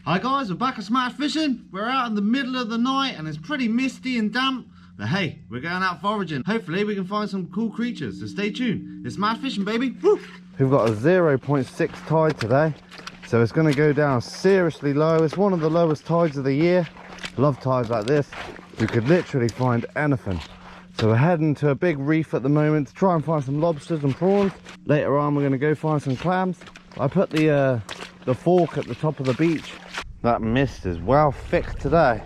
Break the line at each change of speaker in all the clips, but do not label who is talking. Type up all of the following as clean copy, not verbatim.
Hi guys, we're back at Smash Fishing. We're out in the middle of the night and it's pretty misty and damp. But hey, we're going out foraging. Hopefully we can find some cool creatures, so stay tuned. It's Smash Fishing, baby. Woo! We've got a 0.6 tide today, so it's going to go down seriously low. It's one of the lowest tides of the year. Love tides like this. You could literally find anything. So we're heading to a big reef at the moment to try and find some lobsters and prawns. Later on we're going to go find some clams. I put the fork at the top of the beach. That mist is well thick today.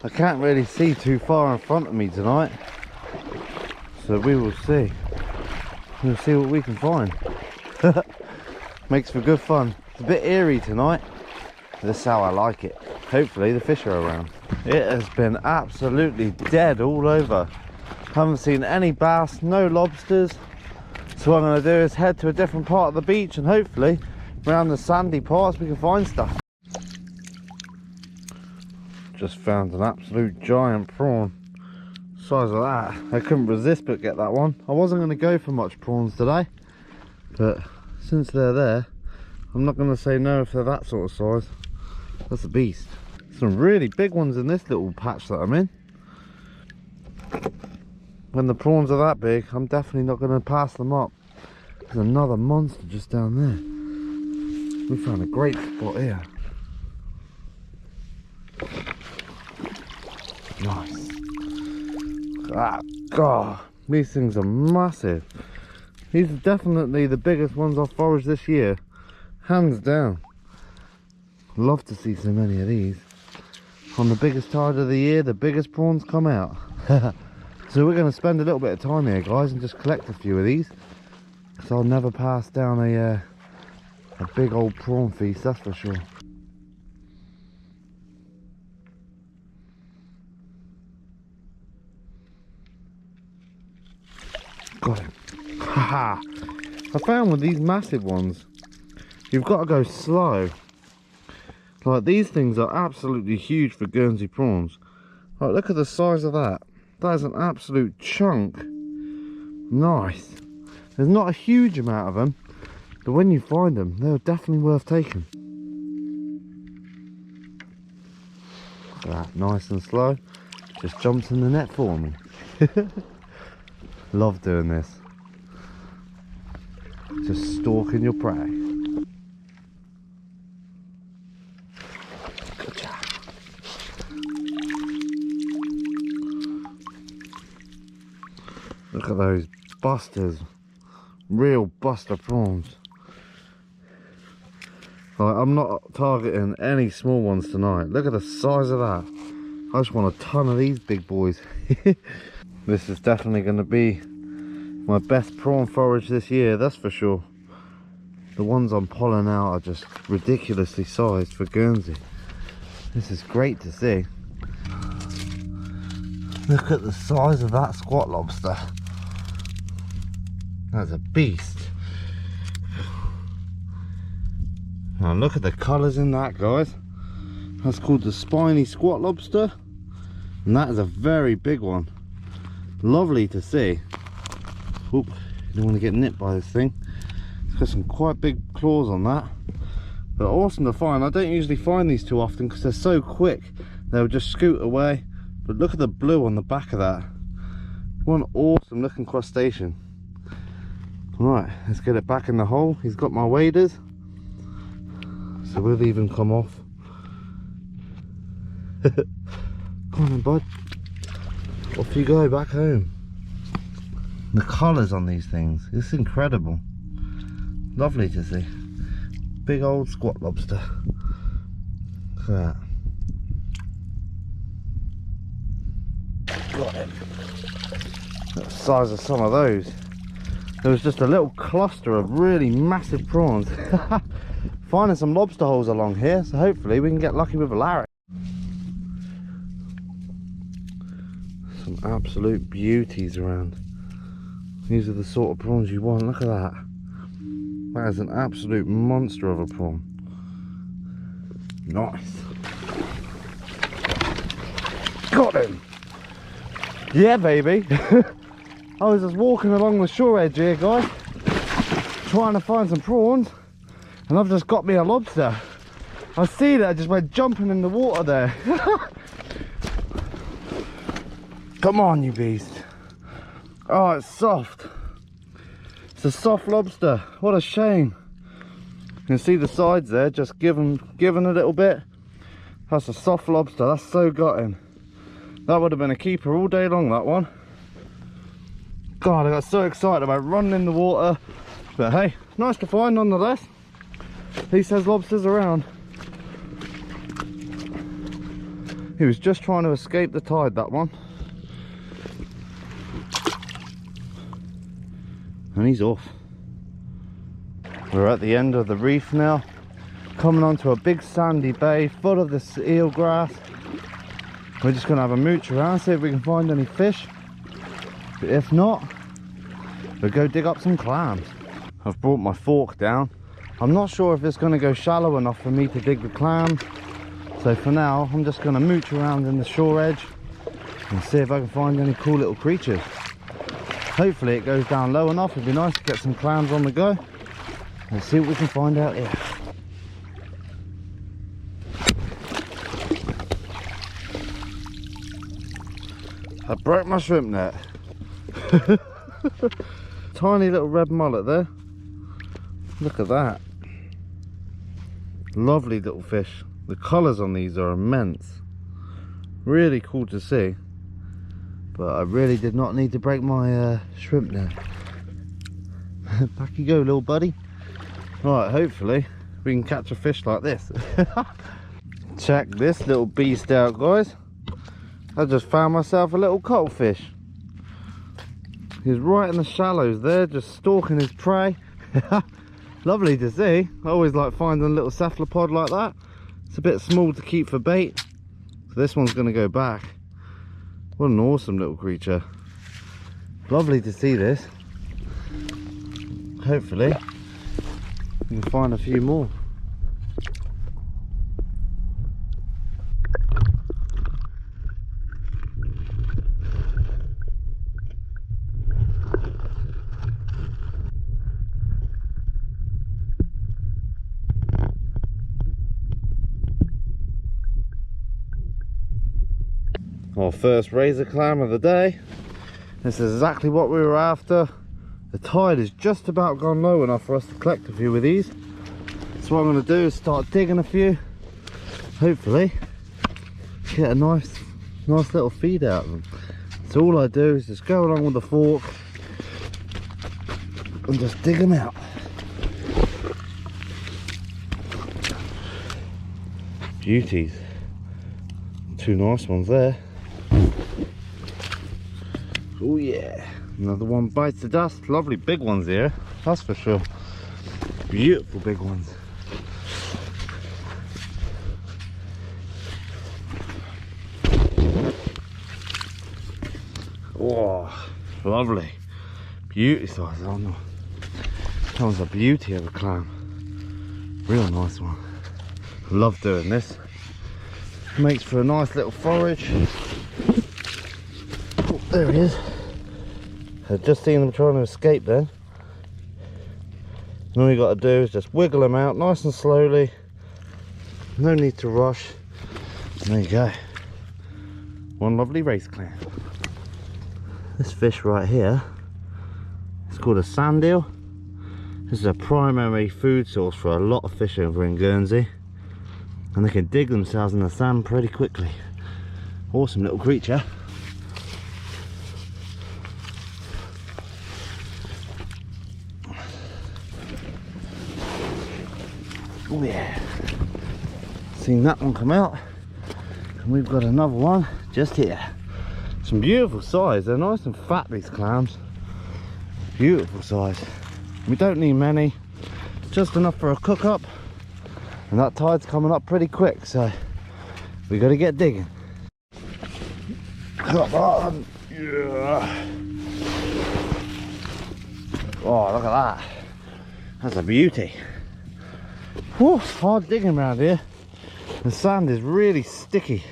I can't really see too far in front of me tonight, so we will see. We'll see what we can find. Makes for good fun. It's a bit eerie tonight. This is how I like it. Hopefully the fish are around. It has been absolutely dead all over. Haven't seen any bass, no lobsters. So what I'm going to do is head to a different part of the beach and hopefully around the sandy parts we can find stuff. Just found an absolute giant prawn. Size of that. I couldn't resist but get that one. I wasn't going to go for much prawns today, but since they're there, I'm not going to say no if they're that sort of size. That's a beast. Some really big ones in this little patch that I'm in. When the prawns are that big, I'm definitely not going to pass them up. There's another monster just down there. We found a great spot here. Nice. Look at that. God, these things are massive. These are definitely the biggest ones I've foraged this year. Hands down. Love to see so many of these. On the biggest tide of the year, the biggest prawns come out. So we're going to spend a little bit of time here, guys, and just collect a few of these. So I'll never pass down a big old prawn feast, that's for sure. Got him. Haha. I found with these massive ones, you've got to go slow. Like, these things are absolutely huge for Guernsey prawns. Like, look at the size of that. That is an absolute chunk. Nice. There's not a huge amount of them, but when you find them, they're definitely worth taking. Look at that, nice and slow. Just jumps in the net for me. Love doing this. Just stalking your prey. Gotcha. Look at those busters. Real buster prawns. Like, I'm not targeting any small ones tonight. Look at the size of that. I just want a ton of these big boys. This is definitely going to be my best prawn forage this year, that's for sure. The ones I'm pulling out are just ridiculously sized for Guernsey. This is great to see. Look at the size of that squat lobster. That's a beast. Now look at the colours in that, guys. That's called the Spiny squat lobster, and that is a very big one. Lovely to see. Oop, you don't want to get nipped by this thing. It's got some quite big claws on that, but awesome to find. I don't usually find these too often because they're so quick. They'll just scoot away. But look at the blue on the back of that. What an awesome looking crustacean. Right, let's get it back in the hole. He's got my waders, so we'll leave him come off. Come on then, bud. Off you go back home. The colours on these things, it's incredible. Lovely to see. Big old squat lobster. Look at that. Got him. Look at the size of some of those. There was just a little cluster of really massive prawns. Finding some lobster holes along here, so hopefully we can get lucky with a larry. Some absolute beauties around. These are the sort of prawns you want. Look at that. That is an absolute monster of a prawn. Nice. Got him. Yeah, baby. I was just walking along the shore edge here, guys, trying to find some prawns, and I've just got me a lobster. I see that, I just went jumping in the water there. Come on, you beast. Oh, it's soft. It's a soft lobster. What a shame. You can see the sides there, just given a little bit. That's a soft lobster. That's so gutting. That would have been a keeper all day long, that one. God, I got so excited about running in the water. But hey, nice to find nonetheless. At least there's lobsters around. He was just trying to escape the tide, that one. And he's off. We're at the end of the reef now, coming onto a big sandy bay full of this eel grass. We're just going to have a mooch around, see if we can find any fish. But if not, we'll go dig up some clams. I've brought my fork down. I'm not sure if it's going to go shallow enough for me to dig the clam. So for now, I'm just going to mooch around in the shore edge and see if I can find any cool little creatures. Hopefully it goes down low enough. It'd be nice to get some clams on the go. Let's see what we can find out here. I broke my shrimp net. Tiny little red mullet there. Look at that. Lovely little fish. The colours on these are immense. Really cool to see. But I really did not need to break my shrimp net. Back you go, little buddy. Right, hopefully we can catch a fish like this. Check this little beast out, guys. I just found myself a little cuttlefish. He's right in the shallows there, just stalking his prey. Lovely to see. I always like finding a little cephalopod like that. It's a bit small to keep for bait, so this one's going to go back. What an awesome little creature. Lovely to see this. Hopefully we can find a few more. Our first razor clam of the day. This is exactly what we were after. The tide has just about gone low enough for us to collect a few of these. So what I'm going to do is start digging a few. Hopefully get a nice little feed out of them. So all I do is just go along with the fork and just dig them out. Beauties. Two nice ones there. Oh yeah, another one bites the dust. Lovely big ones here, that's for sure. Beautiful big ones. Oh, lovely. Beauty size. Oh no, that one's a beauty of a clam. Real nice one. Love doing this. Makes for a nice little forage. Oh, there he is. I've just seen them trying to escape then. And all you got to do is just wiggle them out nice and slowly. No need to rush. And there you go. One lovely race clam. This fish right here, it's called a sand eel. This is a primary food source for a lot of fish over in Guernsey. And they can dig themselves in the sand pretty quickly. Awesome little creature. Oh yeah, seen that one come out, and we've got another one just here. Some beautiful size. They're nice and fat, these clams. Beautiful size. We don't need many, just enough for a cook up, and that tide's coming up pretty quick, so we got to get digging. Come on. Yeah. Oh, look at that. That's a beauty. Whew, hard digging around here. The sand is really sticky.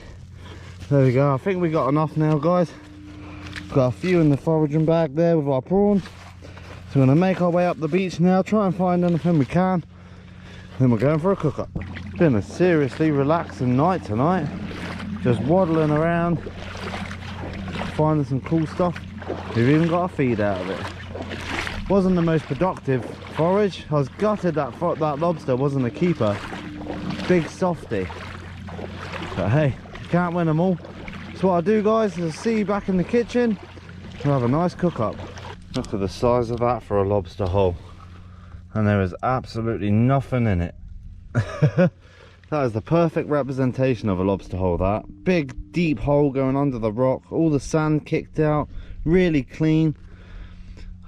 There we go. I think we got enough now, guys. Got a few in the foraging bag there with our prawns. So we're going to make our way up the beach now, try and find anything we can. Then we're going for a cook up. Been a seriously relaxing night tonight. Just waddling around, finding some cool stuff. We've even got a feed out of it. Wasn't the most productive forage. I was gutted that lobster wasn't a keeper. Big softy. But hey, you can't win them all. So what I'll do, guys, is see you back in the kitchen. We'll have a nice cook up. Look at the size of that for a lobster hole. And there is absolutely nothing in it. That is the perfect representation of a lobster hole, that. Big deep hole going under the rock, all the sand kicked out, really clean.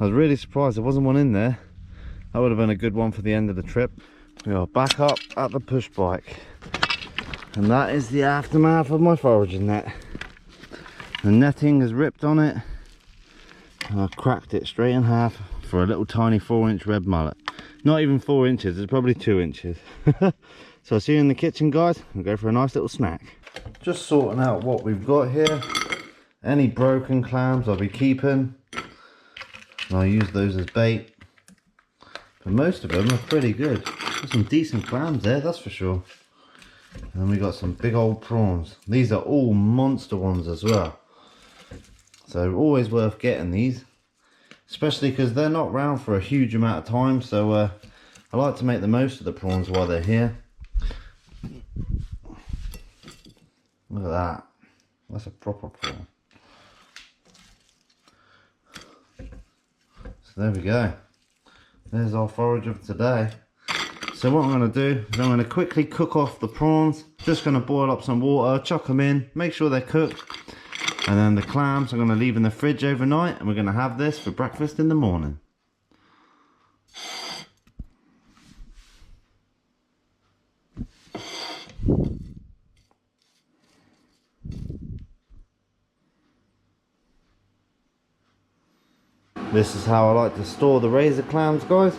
I was really surprised there wasn't one in there. That would have been a good one for the end of the trip. We are back up at the push bike. And that is the aftermath of my foraging net. The netting has ripped on it. And I've cracked it straight in half for a little tiny 4-inch red mullet. Not even 4 inches, it's probably 2 inches. So I'll see you in the kitchen, guys, and go for a nice little snack. Just sorting out what we've got here. Any broken clams I'll be keeping. And I'll use those as bait. But most of them are pretty good. There's some decent clams there, that's for sure. And then we got some big old prawns. These are all monster ones as well. So always worth getting these. Especially because they're not round for a huge amount of time. So I like to make the most of the prawns while they're here. Look at that. That's a proper prawn. So there we go. There's our forage of today. So what I'm going to do is I'm going to quickly cook off the prawns. Just going to boil up some water, chuck them in, make sure they're cooked. And then the clams I'm going to leave in the fridge overnight, and we're going to have this for breakfast in the morning. This is how I like to store the razor clams, guys.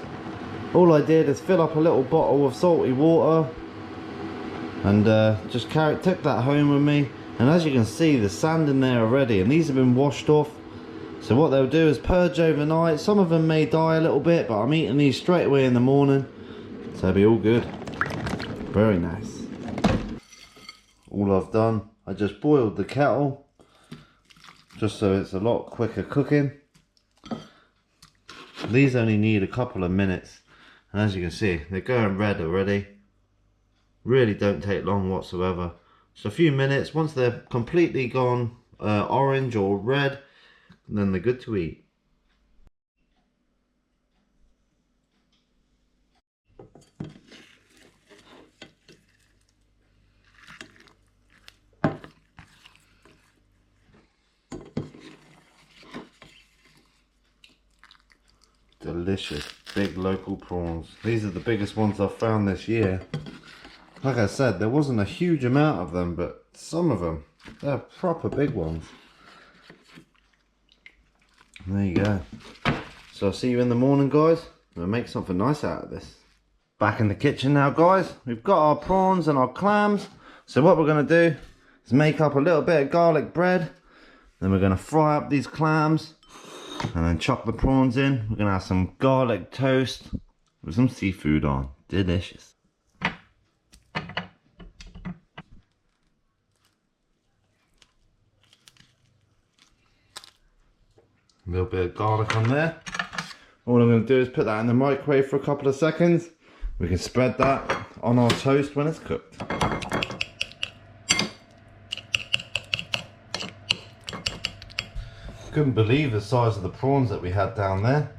All I did is fill up a little bottle of salty water and just took that home with me. And as you can see, there's sand in there already, and these have been washed off. So what they'll do is purge overnight. Some of them may die a little bit, but I'm eating these straight away in the morning, so they'll be all good. Very nice. All I've done, I just boiled the kettle just so it's a lot quicker cooking. These only need a couple of minutes, and as you can see, they're going red already. Really don't take long whatsoever. So a few minutes, once they're completely gone orange or red, then they're good to eat. Delicious big local prawns. These are the biggest ones I've found this year. Like I said, there wasn't a huge amount of them, but some of them, they're proper big ones. There you go. So I'll see you in the morning, guys. We'll make something nice out of this. Back in the kitchen now, guys. We've got our prawns and our clams. So what we're going to do is make up a little bit of garlic bread. Then we're going to fry up these clams and then chop the prawns in. We're going to have some garlic toast with some seafood on. Delicious. A little bit of garlic on there. All I'm going to do is put that in the microwave for a couple of seconds. We can spread that on our toast when it's cooked. Couldn't believe the size of the prawns that we had down there.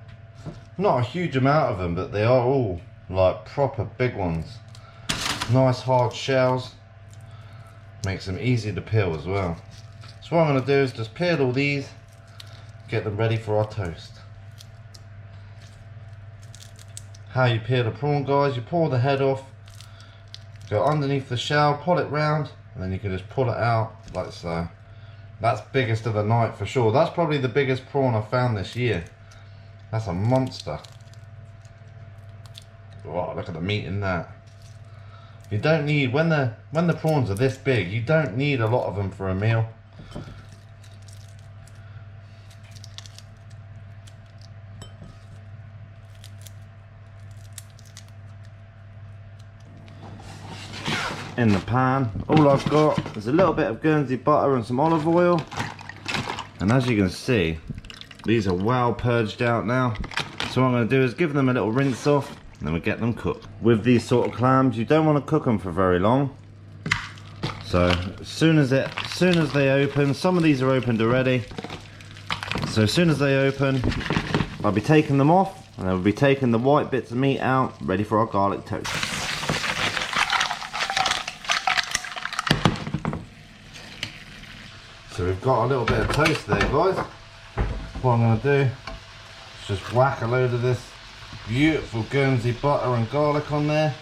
Not a huge amount of them, but they are all like proper big ones. Nice hard shells. Makes them easy to peel as well. So what I'm going to do is just peel all these, get them ready for our toast. How you peel a prawn, guys, you pull the head off, go underneath the shell, pull it round, and then you can just pull it out like so. That's biggest of the night for sure. That's probably the biggest prawn I've found this year. That's a monster. Wow, look at the meat in that. You don't need, when the prawns are this big, you don't need a lot of them for a meal. in the pan. All I've got is a little bit of Guernsey butter and some olive oil. And as you can see, these are well purged out now. So what I'm going to do is give them a little rinse off, and then we get them cooked. With these sort of clams, you don't want to cook them for very long. So as soon as they open, some of these are opened already. So as soon as they open, I'll be taking them off, and I'll be taking the white bits of meat out, ready for our garlic toast. So we've got a little bit of toast there, guys. What I'm going to do is just whack a load of this beautiful Guernsey butter and garlic on there.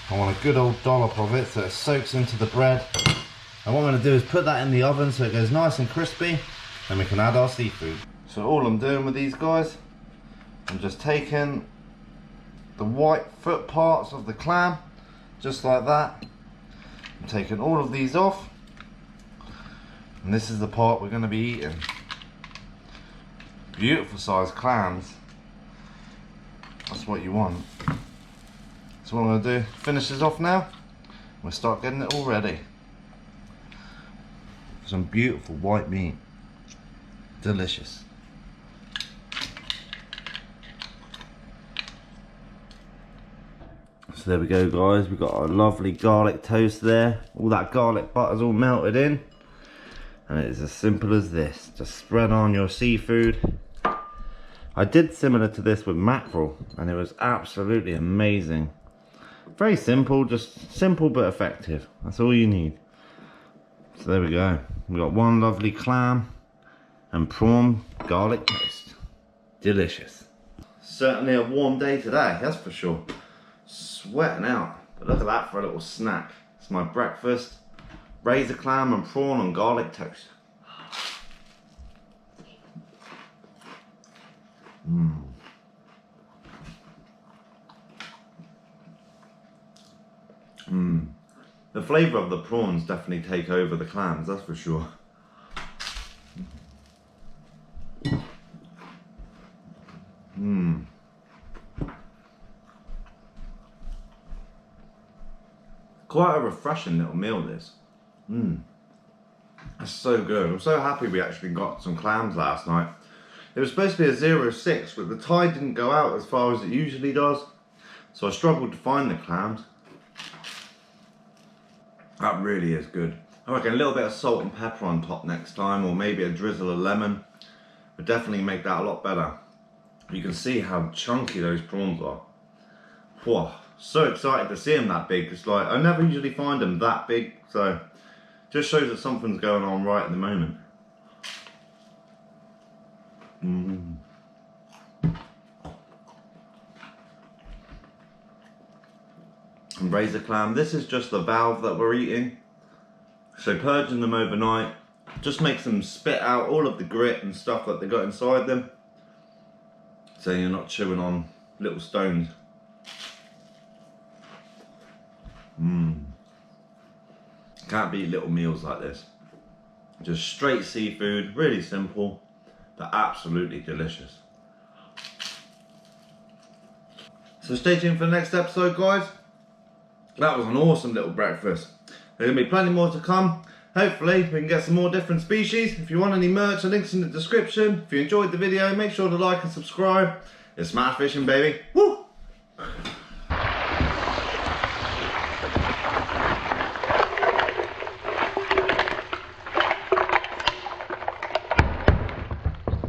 I want a good old dollop of it so it soaks into the bread. And what I'm going to do is put that in the oven so it goes nice and crispy, and we can add our seafood. So all I'm doing with these guys, I'm just taking the white foot parts of the clam, just like that. I'm taking all of these off, and this is the part we're going to be eating. Beautiful sized clams. That's what you want. So what I'm going to do, finish this off now. We'll start getting it all ready. Some beautiful white meat. Delicious. So there we go, guys. We've got our lovely garlic toast there. All that garlic butter's all melted in. And it is as simple as this. Just spread on your seafood. I did similar to this with mackerel, and it was absolutely amazing. Very simple, just simple but effective. That's all you need. So there we go. We've got one lovely clam and prawn garlic toast. Delicious. Certainly a warm day today, that's for sure. Sweating out, but look at that for a little snack. It's my breakfast. Razor clam and prawn on garlic toast. The flavour of the prawns definitely take over the clams, that's for sure. Quite a refreshing little meal, this. That's so good. I'm so happy we actually got some clams last night. It was supposed to be a 0.6, but the tide didn't go out as far as it usually does, so I struggled to find the clams. That really is good. I reckon a little bit of salt and pepper on top next time, or maybe a drizzle of lemon would definitely make that a lot better. You can see how chunky those prawns are. Whoa, so excited to see them that big. It's like, I never usually find them that big, so just shows that something's going on right at the moment. And razor clam, this is just the valve that we're eating. So purging them overnight just makes them spit out all of the grit and stuff that they got inside them, so you're not chewing on little stones. Can't beat little meals like this. Just straight seafood, really simple, but absolutely delicious. So stay tuned for the next episode, guys. That was an awesome little breakfast. There's going to be plenty more to come. Hopefully we can get some more different species. If you want any merch, the link's in the description. If you enjoyed the video, make sure to like and subscribe. It's Smash Fishing, baby. Woo!